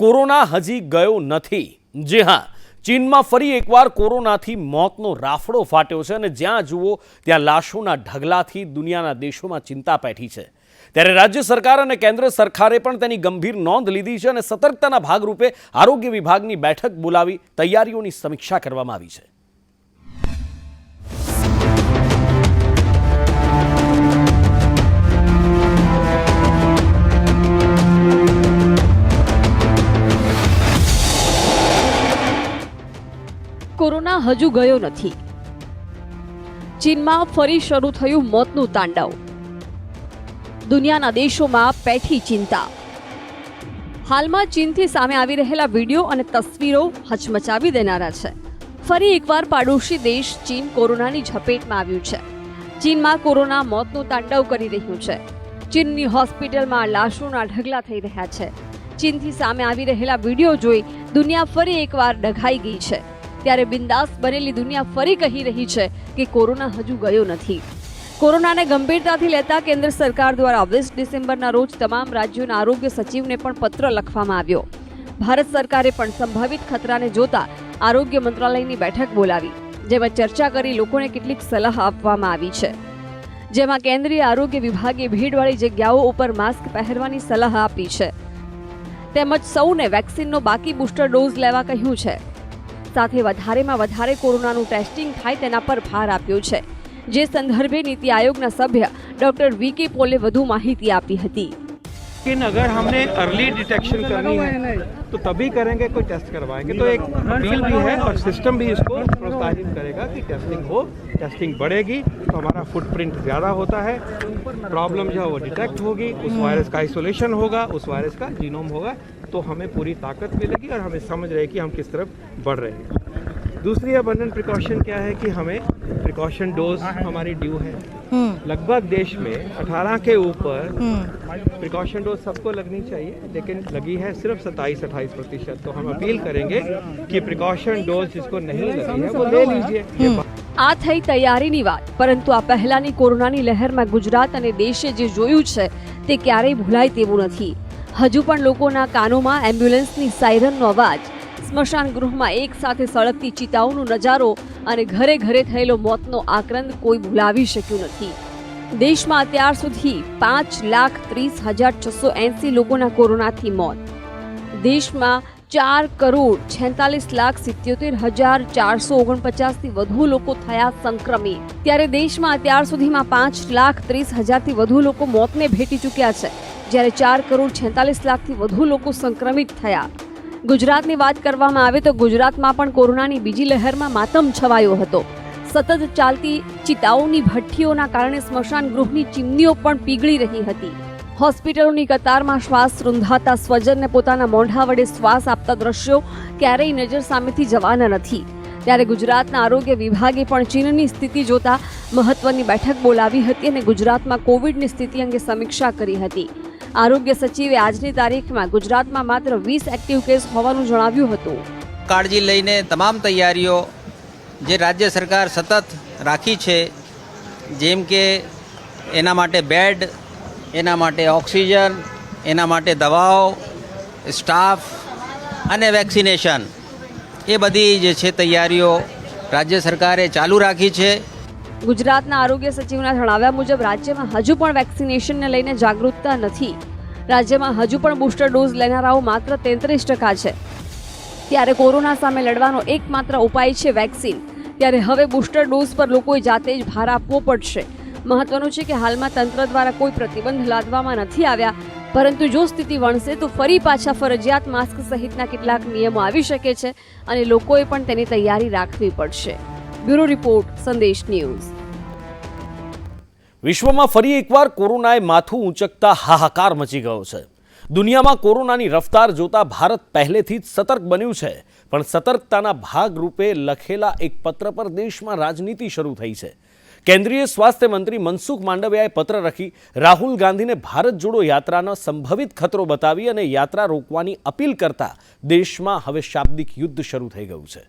Corona હજી ગયો નથી। જી હા, ચીનમાં ફરી એકવાર કોરોનાથી મોતનો રાફડો ફાટ્યો છે અને જ્યાં જુઓ ત્યાં લાશોના ઢગલાથી દુનિયાના દેશોમાં ચિંતા પેઠી છે। ત્યારે રાજ્ય સરકાર અને કેન્દ્ર સરકારે પણ તેની ગંભીર નોંધ લીધી છે અને સતર્કતાના ભાગરૂપે આરોગ્ય વિભાગની બેઠક બોલાવી તૈયારીઓની સમીક્ષા કરવામાં આવી છે। કોરોના હજુ ગયો નથી। ચીનમાં ફરી શરૂ થયું મોતનું તાંડવ। દુનિયાના દેશોમાં પેઠી ચિંતા। હાલમાં ચીનથી સામે આવી રહેલા વિડીયો અને તસવીરો હચમચાવી દેનારા છે। ફરી એકવાર પાડોશી દેશ ચીન કોરોનાની ઝપેટમાં આવ્યું છે। ચીનમાં કોરોના મોતનું તાંડવ કરી રહ્યું છે। ચીનની હોસ્પિટલમાં લાશોના ઢગલા થઈ રહ્યા છે। ચીનથી સામે આવી રહેલા વિડીયો જોઈ દુનિયા ફરી એકવાર ડઘાઈ ગઈ છે। ત્યારે બિંદાસ બનેલી દુનિયા ફરી કહી રહી છે કે કોરોના હજુ ગયો નથી। કોરોનાને ગંભીરતાથી લેતા કેન્દ્ર સરકાર દ્વારા 20 ડિસેમ્બરના રોજ તમામ રાજ્યોના આરોગ્ય સચિવને પણ પત્ર લખવામાં આવ્યો। ભારત સરકારે પણ સંભવિત ખતરાને જોતા આરોગ્ય મંત્રાલયની બેઠક બોલાવી, જેમાં ચર્ચા કરી લોકોને કેટલીક સલાહ આપવામાં આવી છે। જેમાં કેન્દ્રીય આરોગ્ય વિભાગે ભીડવાળી જગ્યાઓ ઉપર માસ્ક પહેરવાની સલાહ આપી છે, તેમજ સૌને વેક્સિનનો બાકી બુસ્ટર ડોઝ લેવા કહ્યું છે। સાથે વધારેમાં વધારે કોરોનાનું ટેસ્ટિંગ થાય તેના પર ભાર આપ્યો છે, જે સંદર્ભે નીતિ आयोग सभ्य डॉक्टर वीके पोले વધુ માહિતી આપી હતી। लेकिन अगर हमने अर्ली डिटेक्शन करनी है तो तभी करेंगे, कोई टेस्ट करवाएंगे। तो एक अपील भी है और सिस्टम भी इसको प्रोत्साहित करेगा कि टेस्टिंग हो, टेस्टिंग बढ़ेगी तो हमारा फुटप्रिंट ज़्यादा होता है, प्रॉब्लम जो है वो डिटेक्ट होगी, उस वायरस का आइसोलेशन होगा, उस वायरस का जीनोम होगा, तो हमें पूरी ताकत मिलेगी और हमें समझ रहे कि हम किस तरफ बढ़ रहे हैं। दूसरी अबंडेंट प्रिकॉशन क्या है कि हमें प्रिकॉशन डोज हमारी ड्यू है। लगभग देश में 18 के ऊपर प्रिकॉशन डोज सबको लगनी चाहिए, लेकिन लगी है सिर्फ 27-28%। तो हम अपील करेंगे कि प्रिकॉशन डोज जिसको नहीं लगी है वो ले लीजिए। આ થઈ તૈયારીની વાત, પરંતુ આ પહેલાની કોરોનાની લહેરમાં ગુજરાત અને દેશે જે જોયું છે તે ક્યારેય ભૂલાય તેવું નથી। હજુ પણ લોકોના કાનોમાં એમ્બ્યુલન્સની સાયરનનો અવાજ, સ્મશાન ગૃહમાં એક સાથે સળગતી ચિતાઓનો નજારો અને ઘરે ઘરે થયેલો મોતનો આક્રંદ કોઈ ભૂલાવી શક્યું નથી। દેશમાં અત્યાર સુધી 5,30,680 લોકોના કોરોનાથી મોત। દેશમાં 4,46,77,449 વધુ લોકો થયા સંક્રમિત। ત્યારે દેશમાં અત્યાર સુધીમાં 5,30,000થી વધુ લોકો મોતને ભેટી ચૂક્યા છે, જ્યારે 4,46,00,000થી વધુ લોકો સંક્રમિત થયા। ગુજરાતની વાત કરવામાં આવે તો ગુજરાતમાં પણ કોરોનાની બીજી લહેરમાં માતમ છવાયો હતો। સતત ચાલતી ચિતાઓની ભઠ્ઠીઓના કારણે સ્મશાન ગૃહની ચીમનીઓ પણ પીગળી રહી હતી। હોસ્પિટલોની કતારમાં શ્વાસ રૂંધાતા સ્વજનને પોતાના મોઢા વડે શ્વાસ આપતા દ્રશ્યો ક્યારેય નજર સામેથી જવાના નથી। ત્યારે ગુજરાતના આરોગ્ય વિભાગે પણ ચીનની સ્થિતિ જોતા મહત્વની બેઠક બોલાવી હતી અને ગુજરાતમાં કોવિડની સ્થિતિ અંગે સમીક્ષા કરી હતી। આરોગ્ય સચિવે આજની તારીખમાં ગુજરાતમાં માત્ર 20 એક્ટિવ કેસ હોવાનું જણાવ્યું હતું। કાળજી લઈને તમામ તૈયારીઓ જે રાજ્ય સરકાર સતત રાખી છે, જેમ કે એના માટે બેડ, એના માટે ઓક્સિજન, એના માટે દવાઓ, સ્ટાફ અને વેક્સિનેશન, એ બધી જે છે તૈયારીઓ રાજ્ય સરકારે ચાલુ રાખી છે। ગુજરાતના આરોગ્ય સચિવના જણાવ્યા મુજબ રાજ્યમાં હજુ પણ વેક્સિનેશનને લઈને જાગૃતતા નથી। રાજ્યમાં હજુ પણ બુસ્ટર ડોઝ લેનારાઓ માત્ર 33% છે। ત્યારે કોરોના સામે લડવાનો એકમાત્ર ઉપાય છે વેક્સિન। ત્યારે હવે બુસ્ટર ડોઝ પર લોકોએ જાતે જ ભાર આપવો પડશે। મહત્વનું છે કે હાલમાં તંત્ર દ્વારા કોઈ પ્રતિબંધ લાદવામાં નથી આવ્યા, પરંતુ જો સ્થિતિ વણસે તો ફરી પાછા ફરજિયાત માસ્ક સહિતના કેટલાક નિયમો આવી શકે છે અને લોકોએ પણ તેની તૈયારી રાખવી પડશે। બ્યુરો રિપોર્ટ, સંદેશ ન્યૂઝ। વિશ્વમાં ફરી એકવાર કોરોનાએ માથું ઊંચકતા હાહાકાર મચી ગયો છે। દુનિયામાં કોરોનાની રફતાર જોતા ભારત પહેલેથી જ સતર્ક બન્યું છે, પણ સતર્કતાના ભાગરૂપે લખેલા એક પત્ર પર દેશમાં રાજનીતિ શરૂ થઈ છે। કેન્દ્રીય સ્વાસ્થ્ય મંત્રી મનસુખ માંડવિયાએ પત્ર લખી રાહુલ ગાંધીને ભારત જોડો યાત્રાનો સંભવિત ખતરો બતાવી અને યાત્રા રોકવાની અપીલ કરતા દેશમાં હવે શાબ્દિક યુદ્ધ શરૂ થઈ ગયું છે।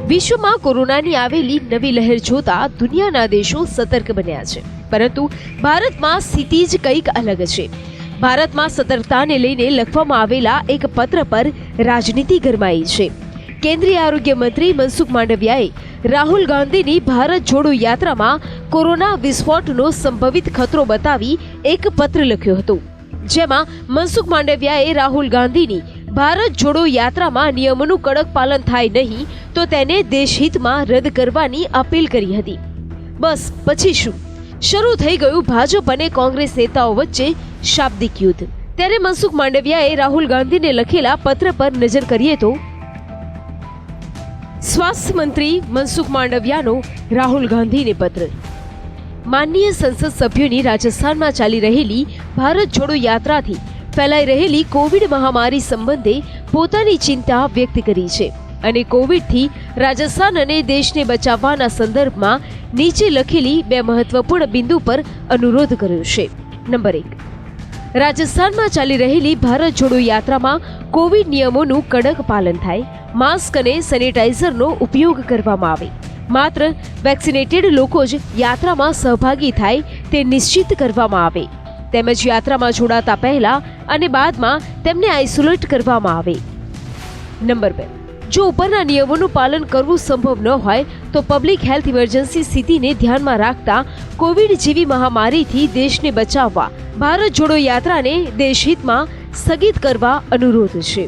વિશ્વમાં કોરોનાની આવેલી નવી લહેર જોતા દુનિયાના દેશો સતર્ક બન્યા છે, પરંતુ ભારતમાં સ્થિતિ જ કંઈક અલગ છે. ભારતમાં સતર્કતાને લઈને લખવામાં આવેલા એક પત્ર પર રાજનીતિ ગરમાઈ છે. કેન્દ્રીય આરોગ્ય મંત્રી મનસુખ માંડવિયાએ રાહુલ ગાંધીની ભારત જોડો યાત્રામાં કોરોના વિસ્ફોટનો સંભવિત ખતરો બતાવી એક પત્ર લખ્યો હતો, જેમાં મનસુખ માંડવિયાએ રાહુલ ગાંધીની ભારત જોડો યાત્રામાં નિયમોનું કડક પાલન થાય નહીં તો તેને દેશહિતમાં રદ કરવાની અપીલ કરી હતી. બસ પછી શું? શરૂ થઈ ગયું ભાજપ અને કોંગ્રેસ નેતાઓ વચ્ચે શાબ્દિક યુદ્ધ. ત્યારે મનસુખ માંડવિયાએ રાહુલ ગાંધીને લખેલા પત્ર પર નજર કરીએ તો સ્વાસ્થ્ય મંત્રી મનસુખ માંડવિયાનો રાહુલ ગાંધીને પત્ર. માનનીય સંસદ સભ્યોની રાજસ્થાનમાં ચાલી રહેલી ભારત જોડો યાત્રાથી ફેલાઈ રહેલી કોવિડ મહામારી સંબંધે પોતાની ચિંતા વ્યક્ત કરી છે અને કોવિડથી રાજસ્થાન અને દેશને બચાવવાના સંદર્ભમાં નીચે લખેલી બે મહત્વપૂર્ણ બિંદુ પર અનુરોધ કર્યો છે. નંબર 1, રાજસ્થાનમાં ચાલી રહેલી ભારત જોડો યાત્રામાં કોવિડ નિયમોનું કડક પાલન થાય, માસ્ક અને સેનિટાઈઝરનો ઉપયોગ કરવામાં આવે, માત્ર વેક્સિનેટેડ લોકો જ યાત્રામાં સહભાગી થાય તે નિશ્ચિત કરવામાં આવે, તેમજ યાત્રામાં જોડાતા પહેલા અને બાદમાં તેમને આઇસોલેટ કરવામાં આવે. નંબર 2, જો ઉપરના નિયમોનું પાલન કરવું સંભવ ન હોય તો પબ્લિક હેલ્થ ઇમરજન્સી સ્થિતિને ધ્યાનમાં રાખતા કોવિડ જેવી મહામારીથી દેશને બચાવવા ભારત જોડો યાત્રાને દેશહિતમાં સ્થગિત કરવા અનુરોધ છે.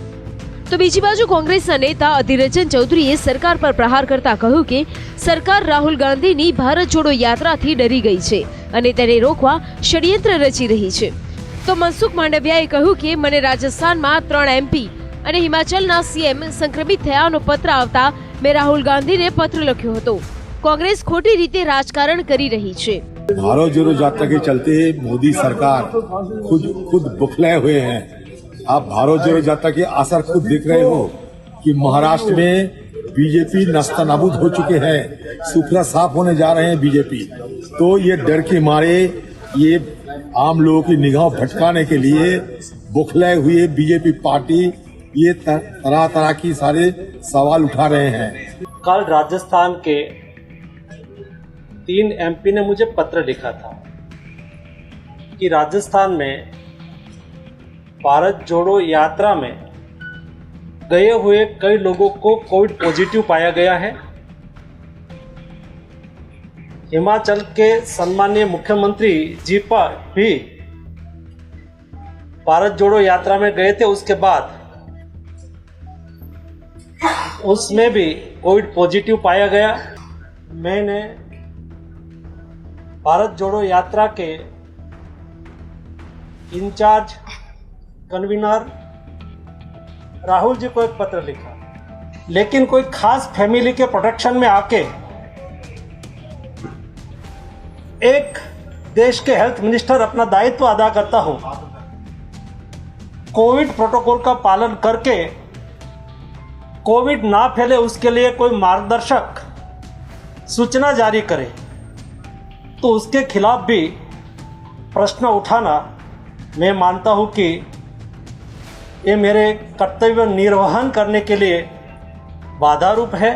તો બીજી બાજુ કોંગ્રેસના નેતા અધીર રંજન ચૌધરીએ સરકાર પર પ્રહાર કરતા કહ્યું કે સરકાર રાહુલ ગાંધીની ભારત જોડો યાત્રાથી ડરી ગઈ છે અને તેને રોકવા ષડયંત્ર રચી રહી છે. તો મનસુખ માંડવિયાએ કહ્યું કે મને રાજસ્થાનમાં 3 MP અને હિમાચલના CM સંક્રમિત થયાનો પત્ર આવતા મેં રાહુલ ગાંધીને પત્ર લખ્યો હતો. કોંગ્રેસ ખોટી રીતે રાજકારણ કરી રહી છે. भारत जोड़ो यात्रा के चलते मोदी सरकार खुद बुखलाए हुए हैं. आप भारत जोड़ो यात्रा के असर खुद देख रहे हो कि महाराष्ट्र में बीजेपी नस्तानाबूद हो चुके हैं, सुखरा साफ होने जा रहे हैं बीजेपी. तो ये डर के मारे ये आम लोगों की निगाह भटकाने के लिए बुखलाए हुए बीजेपी पार्टी ये तरह तरह की सारे सवाल उठा रहे हैं. कल राजस्थान के 3 MP ने मुझे पत्र लिखा था कि राजस्थान में भारत जोड़ो यात्रा में गए हुए कई लोगों को कोविड पॉजिटिव पाया गया है. हिमाचल के सम्माननीय मुख्यमंत्री जी पर भी भारत जोड़ो यात्रा में गए थे, उसके बाद उसमें भी कोविड पॉजिटिव पाया गया. मैंने भारत जोड़ो यात्रा के इंचार्ज कन्वीनर राहुल जी को एक पत्र लिखा, लेकिन कोई खास फैमिली के प्रोटेक्शन में आके एक देश के हेल्थ मिनिस्टर अपना दायित्व अदा करता हो, कोविड प्रोटोकॉल का पालन करके कोविड ना फैले उसके लिए कोई मार्गदर्शक सूचना जारी करे, तो उसके खिलाफ भी प्रश्न उठाना मैं मानता हूं कि ये मेरे कर्तव्य निर्वहन करने के लिए बाधा रूप है.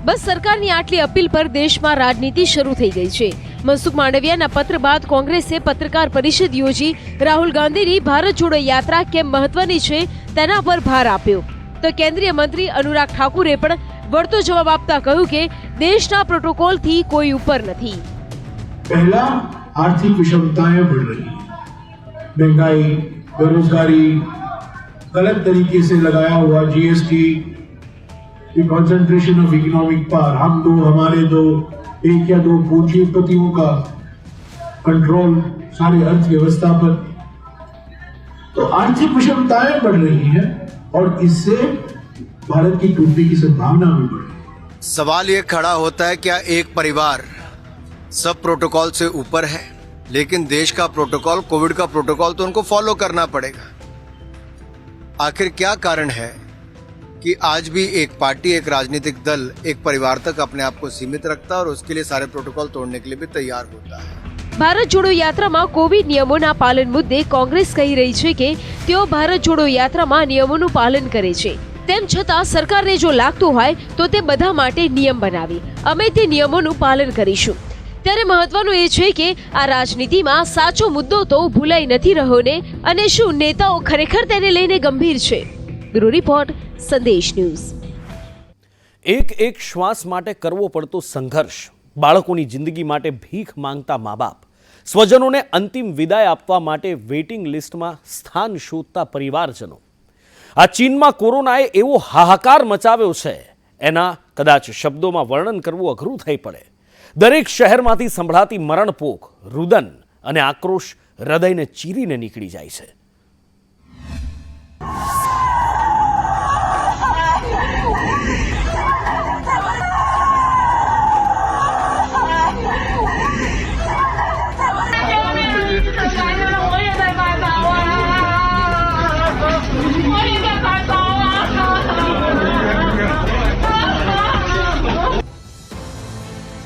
બસ સરકારની આટલી અપીલ પર દેશમાં રાજનીતિ શરૂ થઈ ગઈ છે. મનસુખ માંડવિયાના પત્ર બાદ કોંગ્રેસે પત્રકાર પરિષદ યોજી રાહુલ ગાંધીની ભારત જોડો યાત્રા કેમ મહત્વની છે તેના પર ભાર આપ્યો. તો કેન્દ્રીય મંત્રી અનુરાગ ઠાકુરે પણ વળતો જવાબ આપતા કહ્યું કે દેશના પ્રોટોકોલથી કોઈ ઉપર નથી. पहला, आर्थिक विषमताएं बढ़ रही हैं, महंगाई, बेरोजगारी, गलत तरीके से लगाया हुआ GST, concentration of economic power, हमारे दो एक या दो पूंजीपतियों का कंट्रोल सारी अर्थव्यवस्था पर. तो आर्थिक विषमताएं बढ़ रही हैं और इससे भारत की टूटने की संभावना भी बढ़ रही है. सवाल ये खड़ा होता है, क्या एक परिवार सब प्रोटोकॉल से ऊपर है? लेकिन देश का प्रोटोकॉल, कोविड का प्रोटोकॉल तो उनको फॉलो करना पड़ेगा. आखिर क्या कारण है कि आज भी एक पार्टी, एक राजनीतिक दल एक परिवार तक अपने आप को सीमित रखता है और उसके लिए सारे प्रोटोकॉल तोड़ने के लिए भी तैयार होता है. ભારત જોડો યાત્રામાં કોવિડ નિયમોના પાલન મુદ્દે કોંગ્રેસ કહી રહી છે કે તેઓ ભારત જોડો યાત્રામાં નિયમોનું પાલન કરે છે, તેમ છતાં સરકારને જો લાગતું હોય તો તે બધા માટે નિયમ બનાવી અમે તે નિયમોનું પાલન કરીશું. ત્યારે મહત્વનું એ છે કે આ રાજનીતિમાં સાચો મુદ્દો તો ભૂલાઈ નથી રહ્યો ને, અને શું નેતાઓ ખરેખર તેને લઈને ગંભીર છે? બ્યુરો રિપોર્ટ, સંદેશ ન્યૂઝ. એક શ્વાસ માટે કરવો પડતો સંઘર્ષ, બાળકોની જિંદગી માટે ભીખ માંગતા મા બાપ, સ્વજનોને અંતિમ વિદાય આપવા માટે વેઇટિંગ લિસ્ટમાં સ્થાન શોધતા પરિવારજનો. આ ચીનમાં કોરોનાએ એવો હાહાકાર મચાવ્યો છે, એના કદાચ શબ્દોમાં વર્ણન કરવું અઘરું થઈ પડે. દરેક શહેરમાંથી સંભળાતી મરણપોક, રુદન અને આક્રોશ હૃદયને ચીરીને નીકળી જાય છે.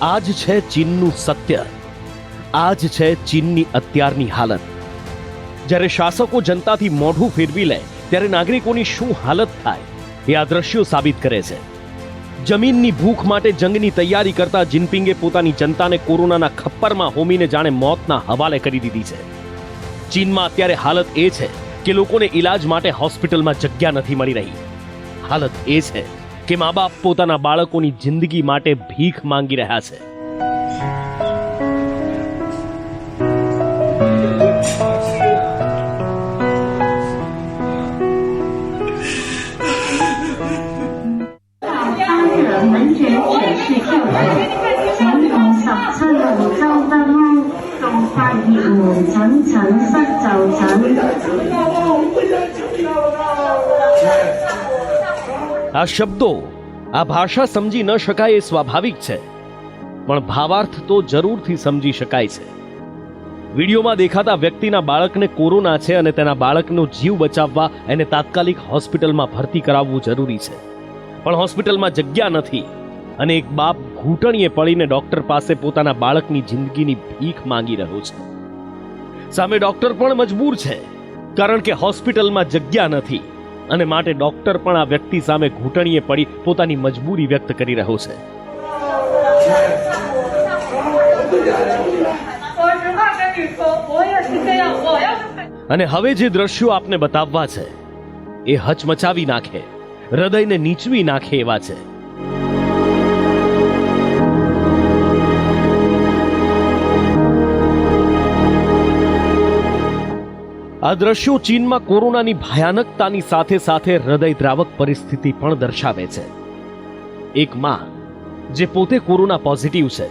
આજ છે ચીનનું સત્ય, આજ છે ચીનની અત્યારની હાલત. જ્યારે શાસકો જનતાથી મોઢું ફેરવી લે ત્યારે નાગરિકોની શું હાલત થાય એ આ દ્રશ્યો સાબિત કરે છે. જમીનની ભૂખ માટે જંગની તૈયારી કરતા જિનપિંગે પોતાની જનતાને કોરોનાના ખપ્પરમાં હોમીને જાણે મોતના હવાલે કરી દીધી છે. ચીનમાં અત્યારે હાલત એ છે કે લોકોને ઈલાજ માટે હોસ્પિટલમાં જગ્યા નથી મળી રહી. હાલત એ છે કે મા બાપ પોતાના બાળકોની જિંદગી માટે ભીખ માંગી રહ્યા છે. આ શબ્દો, આ ભાષા સમજી ન શકાય એ સ્વાભાવિક છે, પણ ભાવાર્થ તો જરૂરથી સમજી શકાય છે. વિડીયોમાં દેખાતા વ્યક્તિના બાળકને કોરોના છે અને તેના બાળકનો જીવ બચાવવા એને તાત્કાલિક હોસ્પિટલમાં ભરતી કરાવવું જરૂરી છે, પણ હોસ્પિટલમાં જગ્યા નથી અને એક બાપ ઘૂંટણીએ પડીને ડોક્ટર પાસે પોતાના બાળકની જિંદગીની ભીખ માંગી રહ્યો છે. સામે ડોક્ટર પણ મજબૂર છે, કારણ કે હોસ્પિટલમાં જગ્યા નથી અને માટે ડોક્ટર પણ આ વ્યક્તિ સામે ઘૂંટણીએ પડી પોતાની મજબૂરી વ્યક્ત કરી રહ્યો છે. અને હવે જે દ્રશ્યો આપને બતાવવા છે એ હચમચાવી નાખે, હૃદયને નીચવી નાખે એવા છે. આ દ્રશ્યો ચીનમાં કોરોનાની ભયાનકતાની સાથે સાથે હૃદયદ્રાવક પરિસ્થિતિ પણ દર્શાવે છે. એક માં જે પોતે કોરોના પોઝિટિવ છે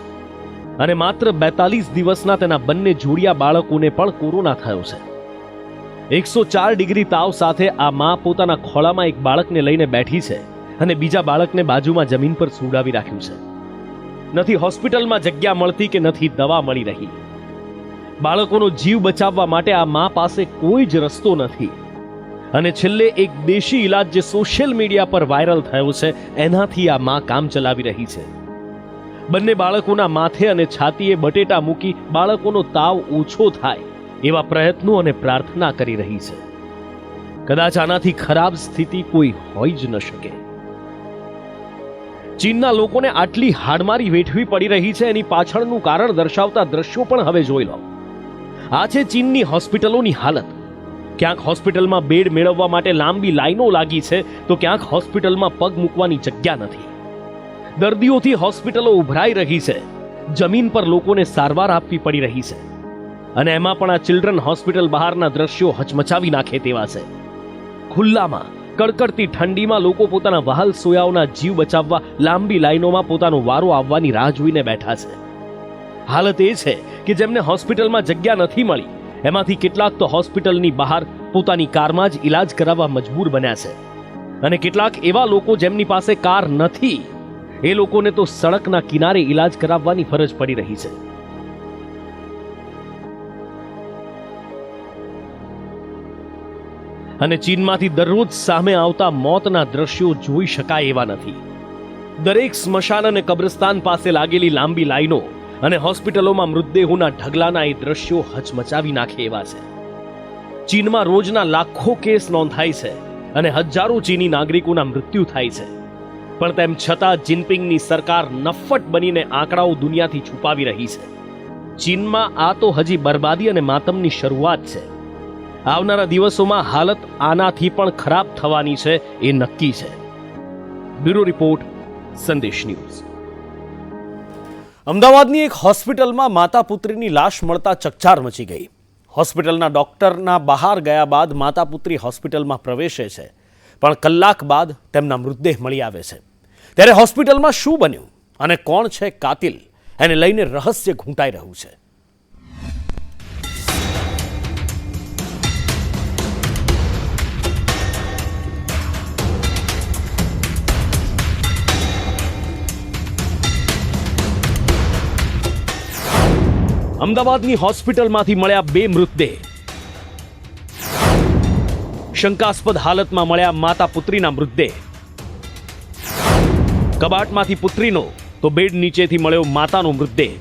અને માત્ર 42 દિવસના તેના બંને જોડિયા બાળકોને પણ કોરોના થયો છે. 104 ડિગ્રી તાવ સાથે આ માં પોતાના ખોળામાં એક બાળકને લઈને બેઠી છે અને બીજા બાળકને બાજુમાં જમીન પર સુવડાવી રાખ્યું છે. નથી હોસ્પિટલમાં જગ્યા મળતી કે નથી દવા મળી રહી. બાળકોનો જીવ બચાવવા માટે આ માં પાસે કોઈ જ રસ્તો નથી અને છેલ્લે એક દેશી ઈલાજ જે સોશિયલ મીડિયા પર વાયરલ થયો છે એનાથી આ માં કામ ચલાવી રહી છે. બંને બાળકોના માથે અને છાતીએ બટેટા મૂકી બાળકોનો તાવ ઓછો થાય એવા પ્રયત્નો અને પ્રાર્થના કરી રહી છે. કદાચ આનાથી ખરાબ સ્થિતિ કોઈ હોઈ જ ન શકે. ચીનના લોકોને આટલી હાડમારી વેઠવી પડી રહી છે એની પાછળનું કારણ દર્શાવતા દ્રશ્યો પણ હવે જોઈ લો. આ છે ચીનની હોસ્પિટલોની હાલત. ક્યાંક હોસ્પિટલમાં બેડ મેળવવા માટે લાંબી લાઈનો લાગી છે તો ક્યાંક હોસ્પિટલમાં પગ મૂકવાની જગ્યા નથી. દર્દીઓથી હોસ્પિટલો ઉભરાઈ રહી છે, જમીન પર લોકોને સારવાર આપવી પડી રહી છે અને એમાં પણ આ ચિલ્ડ્રન હોસ્પિટલ બહારના દ્રશ્યો હચમચાવી નાખે તેવા છે. ખુલ્લામાં કડકડતી ઠંડીમાં લોકો પોતાના વહાલ સોયાઓના જીવ બચાવવા લાંબી લાઈનોમાં પોતાનો વારો આવવાની રાહ જોઈને બેઠા છે. હાલત એ છે કે જેમને હોસ્પિટલમાં જગ્યા નથી મળી એમાંથી કેટલાક તો હોસ્પિટલની બહાર પોતાની કારમાં જ ઈલાજ કરાવવા મજબૂર બન્યા છે અને કેટલાક એવા લોકો જેમની પાસે કાર નથી એ લોકોને તો સડકના કિનારે ઈલાજ કરાવવાની ફરજ પડી રહી છે. અને ચીનમાંથી દરરોજ સામે આવતા મોતના દ્રશ્યો જોઈ શકાય એવા નથી. દરેક સ્મશાન અને કબ્રસ્તાન પાસે લાગેલી લાંબી લાઈનો અને હોસ્પિટલોમાં મૃતદેહોના ઢગલાના એ દ્રશ્યો હચમચાવી નાખે એવા છે. ચીનમાં રોજના લાખો કેસ નોંધાય છે અને હજારો ચીની નાગરિકોના મૃત્યુ થાય છે. પણ તેમ છતાં જિનપિંગની સરકાર નફ્ફટ બનીને આંકડાઓ દુનિયાથી છુપાવી રહી છે. ચીનમાં આ તો હજી બરબાદી અને માતમની શરૂઆત છે. આવનારા દિવસોમાં હાલત આનાથી પણ ખરાબ થવાની છે એ નક્કી છે. બ્યુરો રિપોર્ટ, સંદેશ ન્યૂઝ. અમદાવાદની એક હોસ્પિટલમાં માતા પુત્રીની લાશ મળતા ચકચાર મચી ગઈ. હોસ્પિટલના ડોક્ટરના બહાર ગયા બાદ માતા પુત્રી હોસ્પિટલમાં પ્રવેશે છે, પણ કલાક બાદ તેમના મૃતદેહ મળી આવે છે. ત્યારે હોસ્પિટલમાં શું બન્યું અને કોણ છે કાતિલ, એને લઈને રહસ્ય ઘૂંટાઈ રહ્યું છે. અમદાવાદની હોસ્પિટલમાંથી મળ્યા 2 મૃતદેહ. શંકાસ્પદ હાલતમાં મળ્યા માતા પુત્રીના મૃતદેહ. કબાટમાંથી પુત્રીનો તો બેડ નીચેથી મળ્યો માતાનો મૃતદેહ.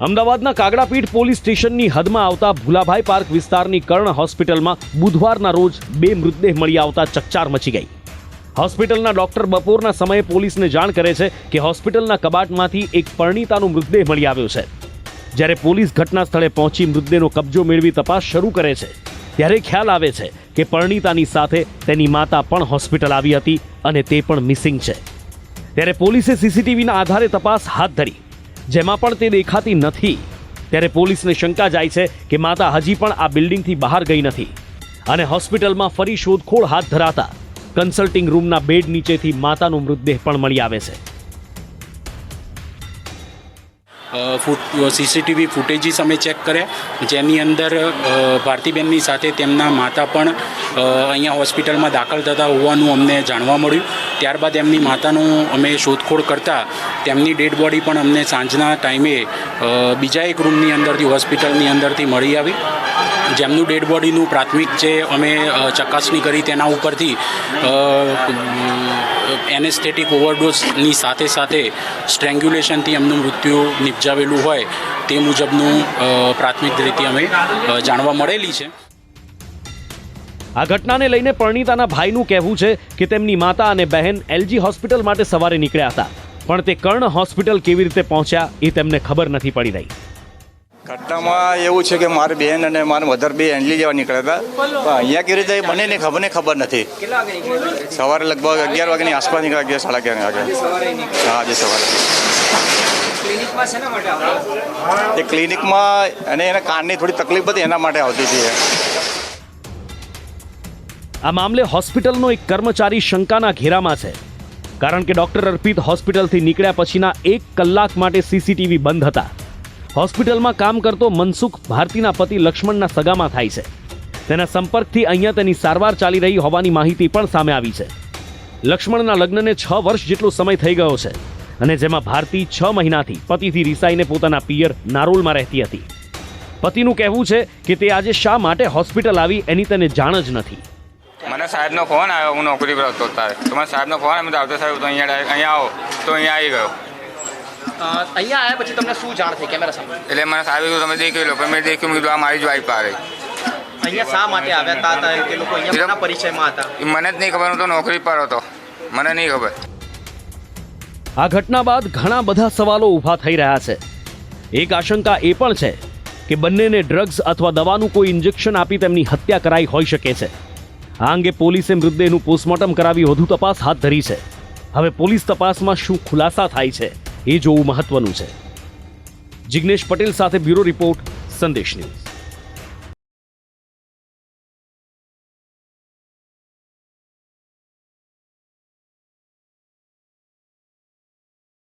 અમદાવાદના કાગડાપીઠ પોલીસ સ્ટેશનની હદમાં આવતા ભુલાભાઈ પાર્ક વિસ્તારની કર્ણ હોસ્પિટલમાં બુધવારના રોજ 2 મૃતદેહ મળી આવતા ચકચાર મચી ગઈ. હોસ્પિટલના ડોક્ટર બપોરના સમયે પોલીસને જાણ કરે છે કે હોસ્પિટલના કબાટમાંથી એક પરિણીતાનો મૃતદેહ મળી આવ્યો છે. જ્યારે પોલીસ ઘટના સ્થળે પહોંચી મૃતદેહનો કબજો મેળવી તપાસ શરૂ કરે છે, ત્યારે ખ્યાલ આવે છે કે પરિણીતાની સાથે તેની માતા પણ હોસ્પિટલ આવી હતી અને તે પણ મિસિંગ છે. ત્યારે પોલીસે સીસીટીવીના આધારે તપાસ હાથ ધરી, જેમાં પણ તે દેખાતી નથી. ત્યારે પોલીસને શંકા જાય છે કે માતા હજી પણ આ બિલ્ડિંગથી બહાર ગઈ નથી અને હોસ્પિટલમાં ફરી શોધખોળ હાથ ધરાતા કન્સલ્ટિંગ રૂમના બેડ નીચેથી માતાનો મૃતદેહ પણ મળી આવે છે. સીસીટીવી ફૂટેજીસ અમે ચેક કર્યા, જેની અંદર ભારતીબેનની સાથે તેમના માતા પણ અહીંયા હોસ્પિટલમાં દાખલ થતા હોવાનું અમને જાણવા મળ્યું. ત્યારબાદ એમની માતાનું અમે શોધખોળ કરતાં તેમની ડેડ બોડી પણ અમને સાંજના ટાઈમે બીજા એક રૂમની અંદરથી હોસ્પિટલની અંદરથી મળી આવી. જેમનું ડેડ બોડીનું પ્રાથમિક જે અમે ચકાસણી કરી તેના ઉપરથી એનેસ્થેટિક ઓવરડોઝની સાથે સાથે સ્ટ્રેંગ્યુલેશનથી એમનું મૃત્યુ નિપજાવેલું હોય તે મુજબનું પ્રાથમિક રીતે અમે જાણવા મળેલી છે. આ ઘટનાને લઈને પરિણીતાના ભાઈનું કહેવું છે કે તેમની માતા અને બહેન એલજી હોસ્પિટલ માટે સવારે નીકળ્યા હતા, પણ તે કર્ણ હોસ્પિટલ કેવી રીતે પહોંચ્યા એ તેમને ખબર નથી પડી રહી. ઘટનામાં એવું છે કે મારી બહેન અને મારા મધર બે એન્જલી જેવા નીકળ્યા હતા, પણ અહીંયા કેવી રીતે બને ને ખબર નથી. સવારે લગભગ 11 વાગ્યાની આસપાસ નીકળ્યા, 11 સાડા 11 વાગે. હા, આજે સવારે એ ક્લિનિકમાં અને એના કાનની થોડી તકલીફ હતી, એના માટે આવતી હતી. આ મામલે હોસ્પિટલનો એક કર્મચારી શંકાના ઘેરામાં છે, કારણ કે ડોક્ટર અર્પિત હોસ્પિટલથી નીકળ્યા પછીના 1 કલાક માટે સીસીટીવી બંધ હતા. હોસ્પિટલમાં કામ કરતો મનસુખ ભારતીના પતિ લક્ષ્મણના સગામાં થાય છે. તેના સંપર્કથી અહીંયા તેની સારવાર ચાલી રહી હોવાની માહિતી પણ સામે આવી છે. લક્ષ્મણના લગ્નને 6 વર્ષ જેટલો સમય થઈ ગયો છે અને જેમાં ભારતી 6 મહિનાથી પતિથી રિસાઈને પોતાના પિયર નારોલમાં રહેતી હતી. પતિનું કહેવું છે કે તે આજે શા માટે હોસ્પિટલ આવી એની તેને જાણ જ નથી. મને સાહેબનો ફોન આવ્યો, હું નોકરી પર હતો ત્યારે, તો મને સાહેબનો ફોન આવ્યો, આવતો સાહેબ તો અહીંયા આવો, તો અહીંયા આવી ગયો. અહીંયા આવ્યા પછી તમને શું જાણ થઈ કેમેરા સામે? એટલે મને સાહેબ કીધું તમે દેખી લો, મેં દેખ્યું, કીધું આ મારી જ વાઈફ આ રહી. અહીંયા શા માટે આવ્યા હતા કે લોકો અહીંયા પરિચયમાં હતા? એ મને જ નહીં ખબર, હું તો નોકરી પર હતો, મને નહીં ખબર. આ ઘટના બાદ ઘણા બધા સવાલો ઊભા થઈ રહ્યા છે. એક આશંકા એ પણ છે કે બંનેને ડ્રગ્સ અથવા દવાનું કોઈ ઇન્જેક્શન આપી તેમની હત્યા કરાઈ હોઈ શકે છે. આ અંગે પોલીસે મૃતદેહનું પોસ્ટમોર્ટમ કરાવી વધુ તપાસ હાથ ધરી છે. હવે પોલીસ તપાસમાં શું ખુલાસા થાય છે એ જોવું મહત્વનું છે. જિગ્નેશ પટેલ સાથે બ્યુરો રિપોર્ટ, સંદેશ ન્યૂઝ.